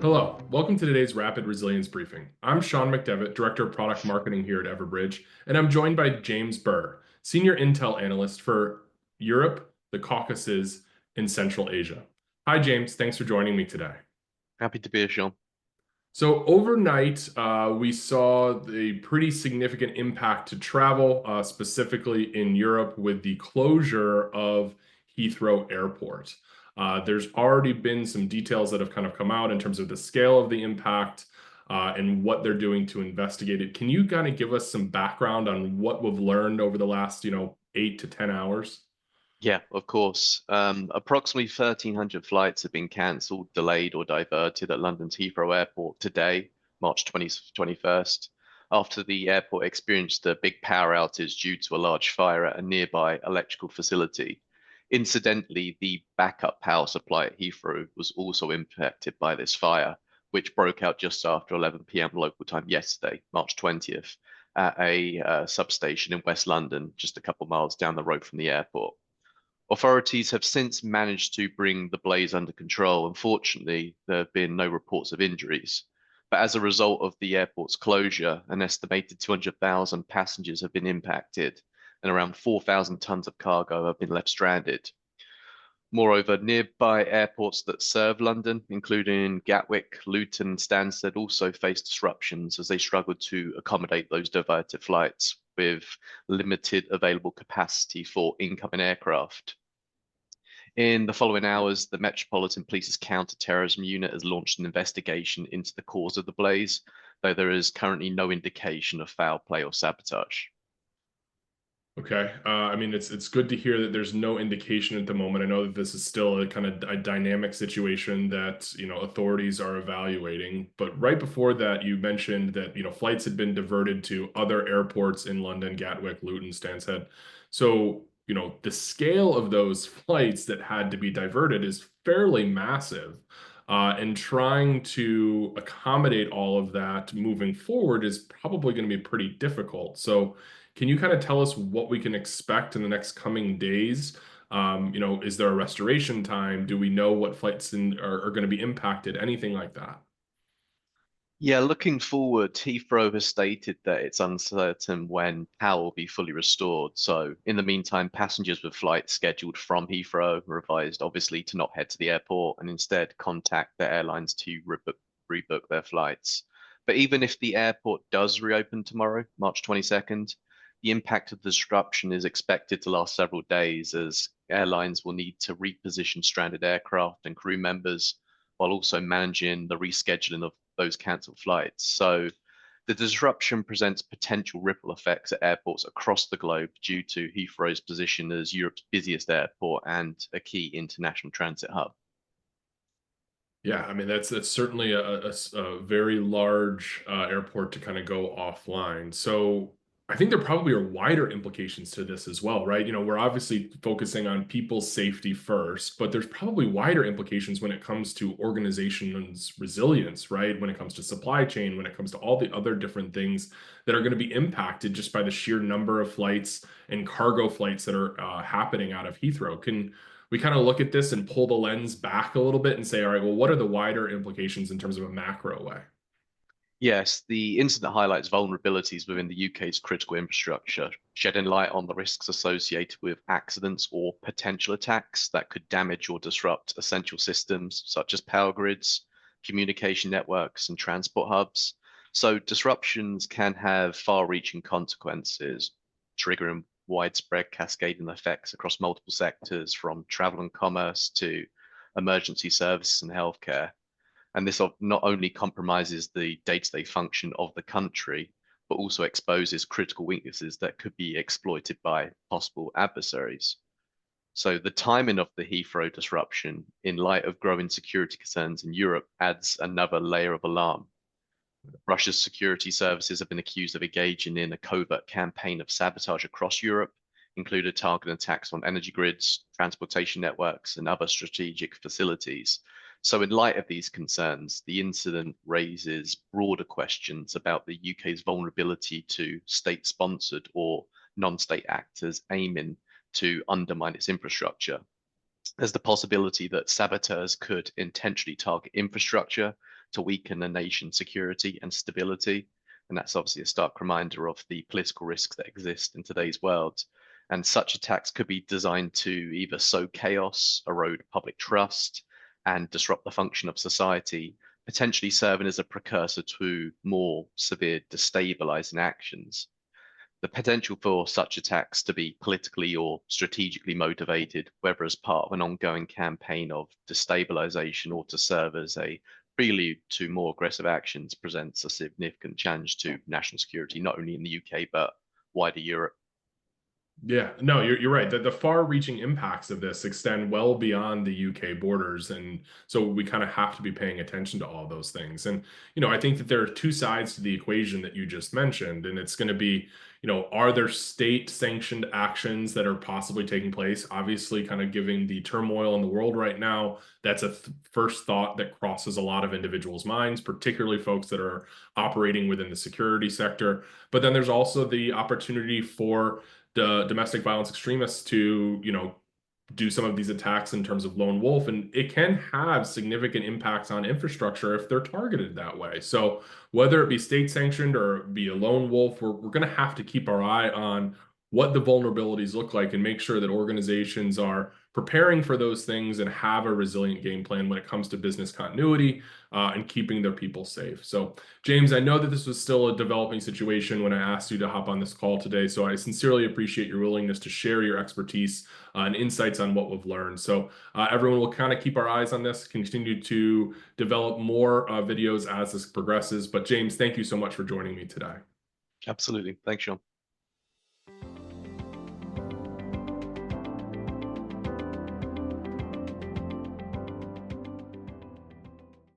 Hello, welcome to today's Rapid Resilience Briefing. I'm Sean McDevitt, Director of Product Marketing here at Everbridge, and I'm joined by James Burr, Senior Intel Analyst for Europe, the Caucasus, and Central Asia. Hi, James. Thanks for joining me today. Happy to be here, Sean. So overnight, we saw a pretty significant impact to travel, specifically in Europe, with the closure of Heathrow Airport. There's already been some details that have kind of come out in terms of the scale of the impact and what they're doing to investigate it. Can you kind of give us some background on what we've learned over the last, 8 to 10 hours? Yeah, of course. Approximately 1,300 flights have been cancelled, delayed, or diverted at London's Heathrow Airport today, March 21st, after the airport experienced a big power outage due to a large fire at a nearby electrical facility. Incidentally, the backup power supply at Heathrow was also impacted by this fire, which broke out just after 11 p.m. local time yesterday, March 20th, at a substation in West London, just a couple miles down the road from the airport. Authorities have since managed to bring the blaze under control. Unfortunately, there have been no reports of injuries. But as a result of the airport's closure, an estimated 200,000 passengers have been impacted, and around 4,000 tons of cargo have been left stranded. Moreover, nearby airports that serve London, including Gatwick, Luton, and Stansted, also face disruptions as they struggle to accommodate those diverted flights with limited available capacity for incoming aircraft. In the following hours, the Metropolitan Police's counter-terrorism unit has launched an investigation into the cause of the blaze, though there is currently no indication of foul play or sabotage. Okay. I mean, it's good to hear that there's no indication at the moment. I know that this is still a kind of a dynamic situation that, authorities are evaluating. But right before that, you mentioned that, flights had been diverted to other airports in London, Gatwick, Luton, Stansted. So, the scale of those flights that had to be diverted is fairly massive. And trying to accommodate all of that moving forward is probably going to be pretty difficult. So, can you kind of tell us what we can expect in the next coming days? Is there a restoration time? Do we know what flights are going to be impacted? Anything like that? Yeah, looking forward, Heathrow has stated that it's uncertain when power will be fully restored. So, in the meantime, passengers with flights scheduled from Heathrow are advised, obviously, to not head to the airport and instead contact their airlines to rebook their flights. But even if the airport does reopen tomorrow, March 22nd, the impact of the disruption is expected to last several days as airlines will need to reposition stranded aircraft and crew members while also managing the rescheduling of those cancelled flights. So the disruption presents potential ripple effects at airports across the globe due to Heathrow's position as Europe's busiest airport and a key international transit hub. Yeah, I mean that's certainly a very large airport to kind of go offline. So I think there probably are wider implications to this as well, right? We're obviously focusing on people's safety first, but there's probably wider implications when it comes to organizations' resilience, right? When it comes to supply chain, when it comes to all the other different things that are going to be impacted just by the sheer number of flights and cargo flights that are happening out of Heathrow. Can we kind of look at this and pull the lens back a little bit and say, all right, well, what are the wider implications in terms of a macro way? Yes, the incident highlights vulnerabilities within the UK's critical infrastructure, shedding light on the risks associated with accidents or potential attacks that could damage or disrupt essential systems such as power grids, communication networks, and transport hubs. So, disruptions can have far reaching consequences, triggering widespread cascading effects across multiple sectors, from travel and commerce to emergency services and healthcare. And this not only compromises the day-to-day function of the country, but also exposes critical weaknesses that could be exploited by possible adversaries. So the timing of the Heathrow disruption, in light of growing security concerns in Europe, adds another layer of alarm. Russia's security services have been accused of engaging in a covert campaign of sabotage across Europe, including targeted attacks on energy grids, transportation networks, and other strategic facilities. So, in light of these concerns, the incident raises broader questions about the UK's vulnerability to state sponsored or non state actors aiming to undermine its infrastructure. There's the possibility that saboteurs could intentionally target infrastructure to weaken a nation's security and stability. And that's obviously a stark reminder of the political risks that exist in today's world. And such attacks could be designed to either sow chaos, erode public trust, and disrupt the function of society, potentially serving as a precursor to more severe destabilizing actions. The potential for such attacks to be politically or strategically motivated, whether as part of an ongoing campaign of destabilization or to serve as a prelude to more aggressive actions, presents a significant challenge to national security, not only in the UK, but wider Europe. Yeah, no, you're right. The far-reaching impacts of this extend well beyond the UK borders, and so we kind of have to be paying attention to all those things. And I think that there are two sides to the equation that you just mentioned, and it's going to be, are there state-sanctioned actions that are possibly taking place? Obviously, kind of giving the turmoil in the world right now, that's a first thought that crosses a lot of individuals' minds, particularly folks that are operating within the security sector. But then there's also the opportunity for the domestic violence extremists to, do some of these attacks in terms of lone wolf, and it can have significant impacts on infrastructure if they're targeted that way. So whether it be state sanctioned or be a lone wolf, we're going to have to keep our eye on what the vulnerabilities look like and make sure that organizations are preparing for those things and have a resilient game plan when it comes to business continuity and keeping their people safe. So James, I know that this was still a developing situation when I asked you to hop on this call today. So I sincerely appreciate your willingness to share your expertise and insights on what we've learned. So everyone will kind of keep our eyes on this, continue to develop more videos as this progresses. But James, thank you so much for joining me today. Absolutely. Thanks, Sean.